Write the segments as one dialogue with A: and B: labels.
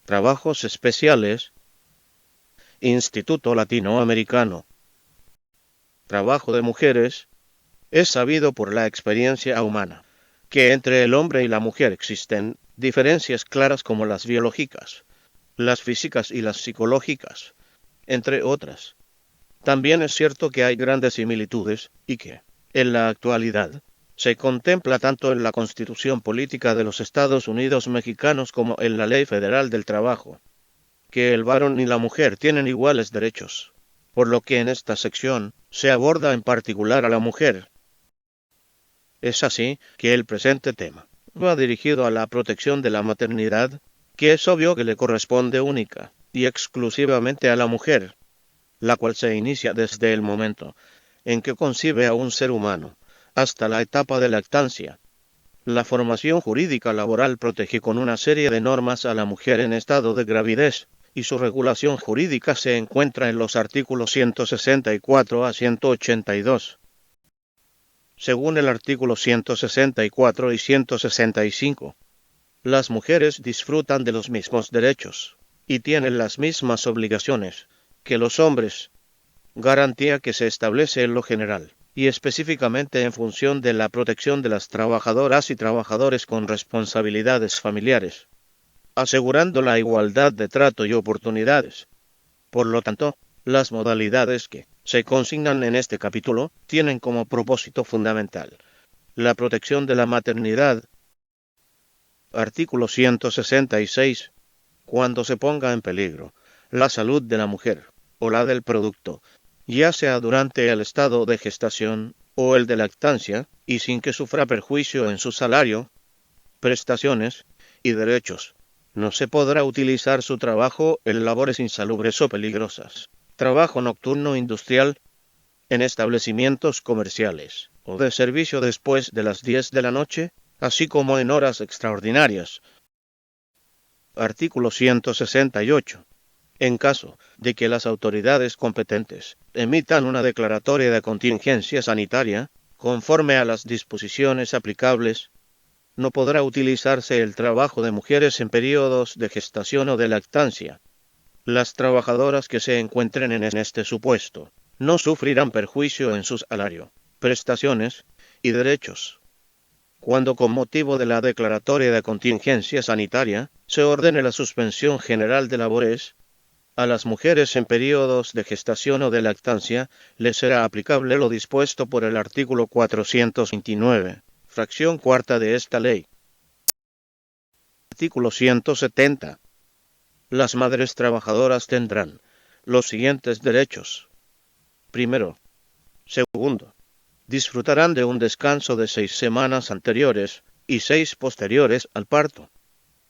A: Trabajos especiales. Instituto Latinoamericano. Trabajo de mujeres. Es sabido por la experiencia humana que entre el hombre y la mujer existen diferencias claras como las biológicas, las físicas y las psicológicas, entre otras. También es cierto que hay grandes similitudes y que, en la actualidad, se contempla tanto en la Constitución Política de los Estados Unidos Mexicanos como en la Ley Federal del Trabajo, que el varón y la mujer tienen iguales derechos, por lo que en esta sección se aborda en particular a la mujer. Es así que el presente tema va dirigido a la protección de la maternidad, que es obvio que le corresponde única y exclusivamente a la mujer, la cual se inicia desde el momento en que concibe a un ser humano, hasta la etapa de lactancia. La formación jurídica laboral protege con una serie de normas a la mujer en estado de gravidez, y su regulación jurídica se encuentra en los artículos 164 a 182. Según el artículo 164 y 165, las mujeres disfrutan de los mismos derechos y tienen las mismas obligaciones que los hombres, garantía que se establece en lo general y específicamente en función de la protección de las trabajadoras y trabajadores con responsabilidades familiares, asegurando la igualdad de trato y oportunidades. Por lo tanto, las modalidades que se consignan en este capítulo tienen como propósito fundamental la protección de la maternidad. Artículo 166. Cuando se ponga en peligro la salud de la mujer o la del producto, ya sea durante el estado de gestación o el de lactancia, y sin que sufra perjuicio en su salario, prestaciones y derechos, no se podrá utilizar su trabajo en labores insalubres o peligrosas, trabajo nocturno industrial, en establecimientos comerciales o de servicio después de las 10 de la noche, así como en horas extraordinarias. Artículo 168. En caso de que las autoridades competentes emitan una declaratoria de contingencia sanitaria, conforme a las disposiciones aplicables, no podrá utilizarse el trabajo de mujeres en periodos de gestación o de lactancia. Las trabajadoras que se encuentren en este supuesto no sufrirán perjuicio en su salario, prestaciones y derechos. Cuando con motivo de la declaratoria de contingencia sanitaria se ordene la suspensión general de labores, a las mujeres en periodos de gestación o de lactancia les será aplicable lo dispuesto por el artículo 429, fracción cuarta de esta ley. Artículo 170. Las madres trabajadoras tendrán los siguientes derechos. Primero. Segundo. Disfrutarán de un descanso de 6 semanas anteriores y 6 posteriores al parto,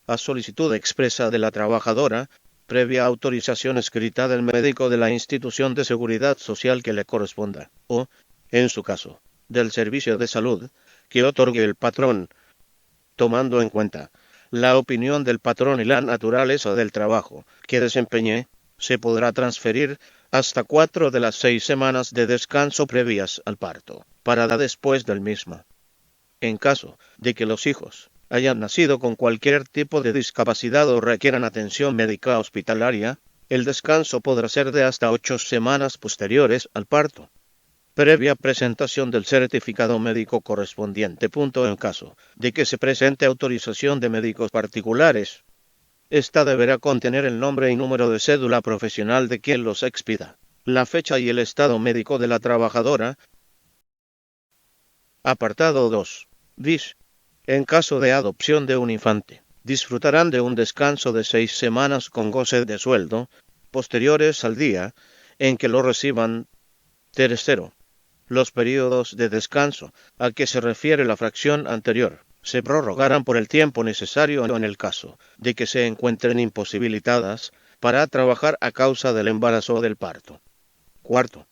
A: a solicitud expresa de la trabajadora, previa autorización escrita del médico de la institución de seguridad social que le corresponda, o, en su caso, del servicio de salud que otorgue el patrón, tomando en cuenta la opinión del patrón y la naturaleza del trabajo que desempeñe. Se podrá transferir hasta 4 de las 6 semanas de descanso previas al parto, para después del mismo. En caso de que los hijos hayan nacido con cualquier tipo de discapacidad o requieran atención médica hospitalaria, el descanso podrá ser de hasta 8 semanas posteriores al parto, previa presentación del certificado médico correspondiente. En caso de que se presente autorización de médicos particulares, esta deberá contener el nombre y número de cédula profesional de quien los expida, la fecha y el estado médico de la trabajadora. Apartado 2. Bis. En caso de adopción de un infante, disfrutarán de un descanso de 6 semanas con goce de sueldo, posteriores al día en que lo reciban. Tercero. Los períodos de descanso a que se refiere la fracción anterior se prorrogarán por el tiempo necesario en el caso de que se encuentren imposibilitadas para trabajar a causa del embarazo o del parto. Cuarto.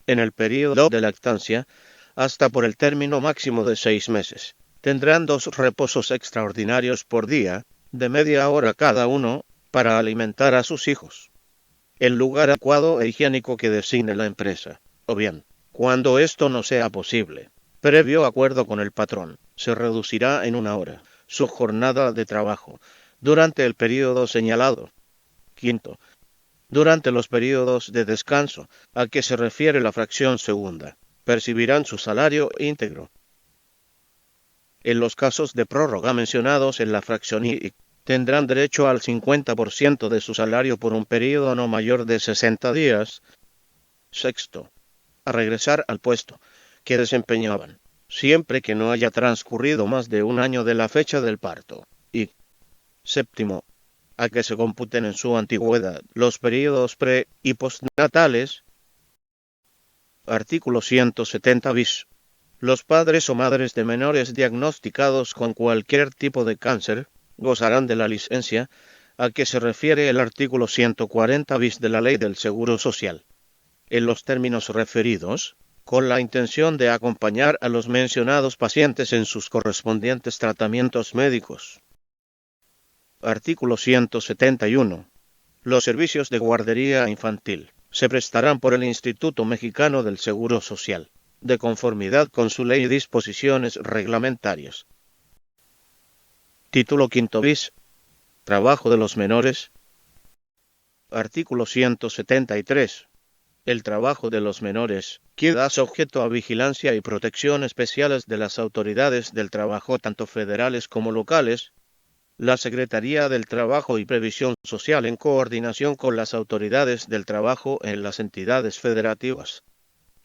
A: En el período de lactancia, hasta por el término máximo de 6 meses, tendrán 2 reposos extraordinarios por día, de media hora cada uno, para alimentar a sus hijos. El lugar adecuado e higiénico que designe la empresa, o bien, cuando esto no sea posible, previo acuerdo con el patrón, se reducirá en 1 hora su jornada de trabajo, durante el período señalado. Quinto, durante los períodos de descanso, a que se refiere la fracción segunda, percibirán su salario íntegro. En los casos de prórroga mencionados en la fracción I, tendrán derecho al 50% de su salario por un período no mayor de 60 días. Sexto, a regresar al puesto que desempeñaban, siempre que no haya transcurrido más de un año de la fecha del parto. Y séptimo, a que se computen en su antigüedad los períodos pre- y postnatales. Artículo 170 bis. Los padres o madres de menores diagnosticados con cualquier tipo de cáncer gozarán de la licencia a que se refiere el artículo 140 bis de la Ley del Seguro Social, en los términos referidos, con la intención de acompañar a los mencionados pacientes en sus correspondientes tratamientos médicos. Artículo 171. Los servicios de guardería infantil se prestarán por el Instituto Mexicano del Seguro Social, de conformidad con su ley y disposiciones reglamentarias. Título quinto bis. Trabajo de los menores. Artículo 173. El trabajo de los menores queda sujeto a vigilancia y protección especiales de las autoridades del trabajo tanto federales como locales. La Secretaría del Trabajo y Previsión Social, en coordinación con las autoridades del trabajo en las entidades federativas,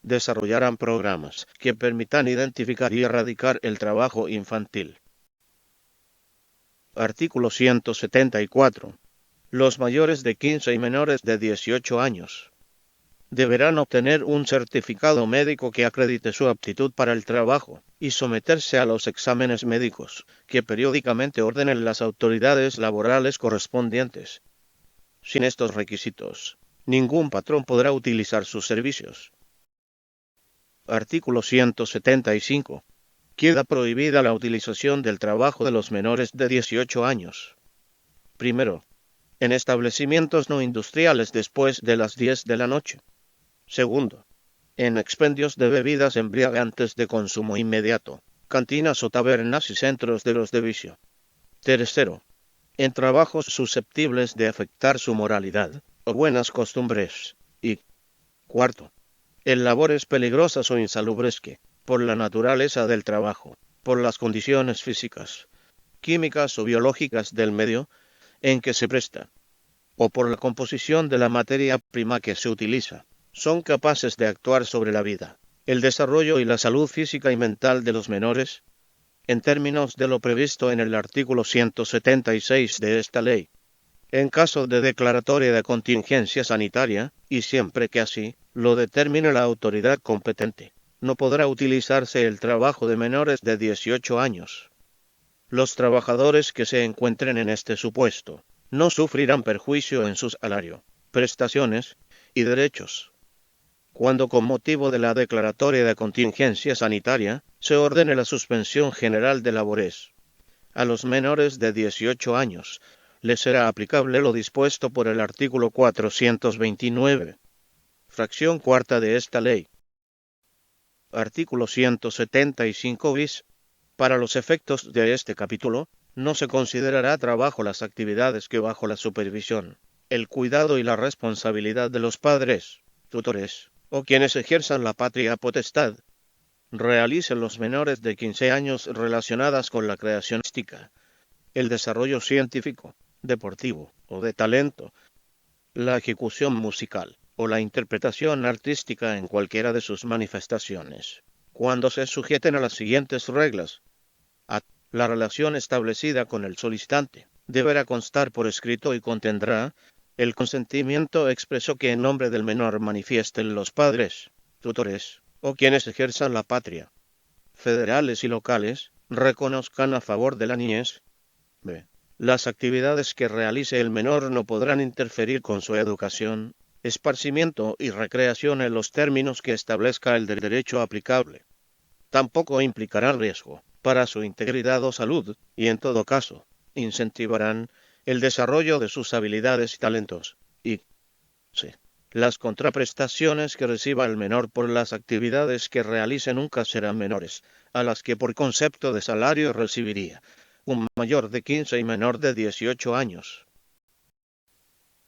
A: desarrollarán programas que permitan identificar y erradicar el trabajo infantil. Artículo 174. Los mayores de 15 y menores de 18 años deberán obtener un certificado médico que acredite su aptitud para el trabajo y someterse a los exámenes médicos que periódicamente ordenen las autoridades laborales correspondientes. Sin estos requisitos, ningún patrón podrá utilizar sus servicios. Artículo 175. Queda prohibida la utilización del trabajo de los menores de 18 años. Primero, en establecimientos no industriales después de las 10 de la noche. Segundo, en expendios de bebidas embriagantes de consumo inmediato, cantinas o tabernas y centros de los de vicio. Tercero, en trabajos susceptibles de afectar su moralidad o buenas costumbres. Y cuarto, en labores peligrosas o insalubres que, por la naturaleza del trabajo, por las condiciones físicas, químicas o biológicas del medio en que se presta, o por la composición de la materia prima que se utiliza, son capaces de actuar sobre la vida, el desarrollo y la salud física y mental de los menores, en términos de lo previsto en el artículo 176 de esta ley. En caso de declaratoria de contingencia sanitaria, y siempre que así lo determine la autoridad competente, no podrá utilizarse el trabajo de menores de 18 años. Los trabajadores que se encuentren en este supuesto no sufrirán perjuicio en su salario, prestaciones y derechos. Cuando con motivo de la declaratoria de contingencia sanitaria se ordene la suspensión general de labores, a los menores de 18 años les será aplicable lo dispuesto por el artículo 429, fracción cuarta de esta ley. Artículo 175 bis. Para los efectos de este capítulo, no se considerará trabajo las actividades que bajo la supervisión, el cuidado y la responsabilidad de los padres, tutores, o quienes ejerzan la patria potestad, realicen los menores de 15 años relacionadas con la creación artística, el desarrollo científico, deportivo o de talento, la ejecución musical o la interpretación artística en cualquiera de sus manifestaciones, cuando se sujeten a las siguientes reglas. A. La relación establecida con el solicitante deberá constar por escrito y contendrá el consentimiento expreso que en nombre del menor manifiesten los padres, tutores, o quienes ejerzan la patria, federales y locales, reconozcan a favor de la niñez. B. Las actividades que realice el menor no podrán interferir con su educación, esparcimiento y recreación en los términos que establezca el derecho aplicable. Tampoco implicarán riesgo para su integridad o salud, y en todo caso, incentivarán el desarrollo de sus habilidades y talentos. Y C. Las contraprestaciones que reciba el menor por las actividades que realice nunca serán menores a las que por concepto de salario recibiría, un mayor de 15 y menor de 18 años.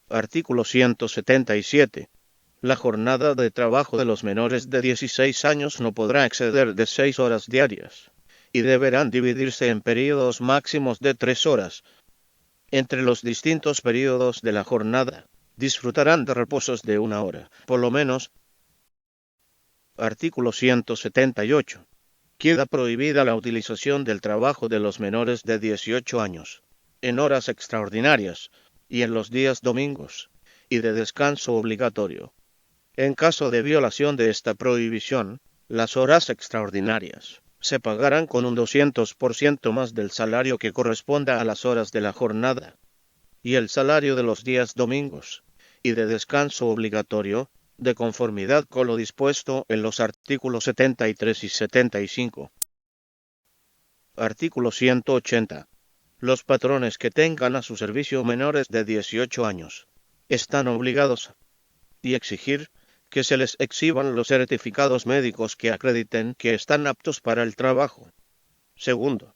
A: Artículo 177. La jornada de trabajo de los menores de 16 años no podrá exceder de 6 horas diarias, y deberán dividirse en períodos máximos de 3 horas. Entre los distintos períodos de la jornada, disfrutarán de reposos de 1 hora, por lo menos. Artículo 178. Queda prohibida la utilización del trabajo de los menores de 18 años, en horas extraordinarias, y en los días domingos, y de descanso obligatorio. En caso de violación de esta prohibición, las horas extraordinarias se pagarán con un 200% más del salario que corresponda a las horas de la jornada, y el salario de los días domingos, y de descanso obligatorio, de conformidad con lo dispuesto en los artículos 73 y 75. Artículo 180. Los patrones que tengan a su servicio menores de 18 años están obligados y exigir que se les exhiban los certificados médicos que acrediten que están aptos para el trabajo. Segundo,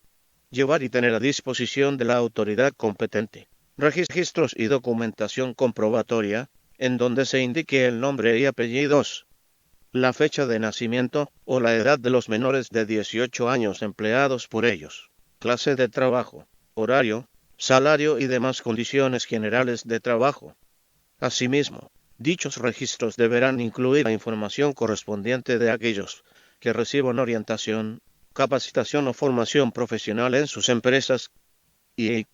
A: llevar y tener a disposición de la autoridad competente registros y documentación comprobatoria, en donde se indique el nombre y apellidos, la fecha de nacimiento o la edad de los menores de 18 años empleados por ellos, clase de trabajo, horario, salario y demás condiciones generales de trabajo. Asimismo, dichos registros deberán incluir la información correspondiente de aquellos que reciban orientación, capacitación o formación profesional en sus empresas y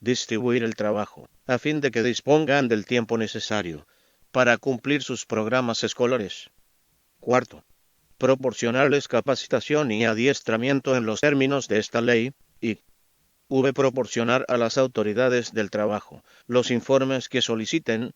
A: distribuir el trabajo, a fin de que dispongan del tiempo necesario para cumplir sus programas escolares. Cuarto, proporcionarles capacitación y adiestramiento en los términos de esta ley, y proporcionar a las autoridades del trabajo los informes que soliciten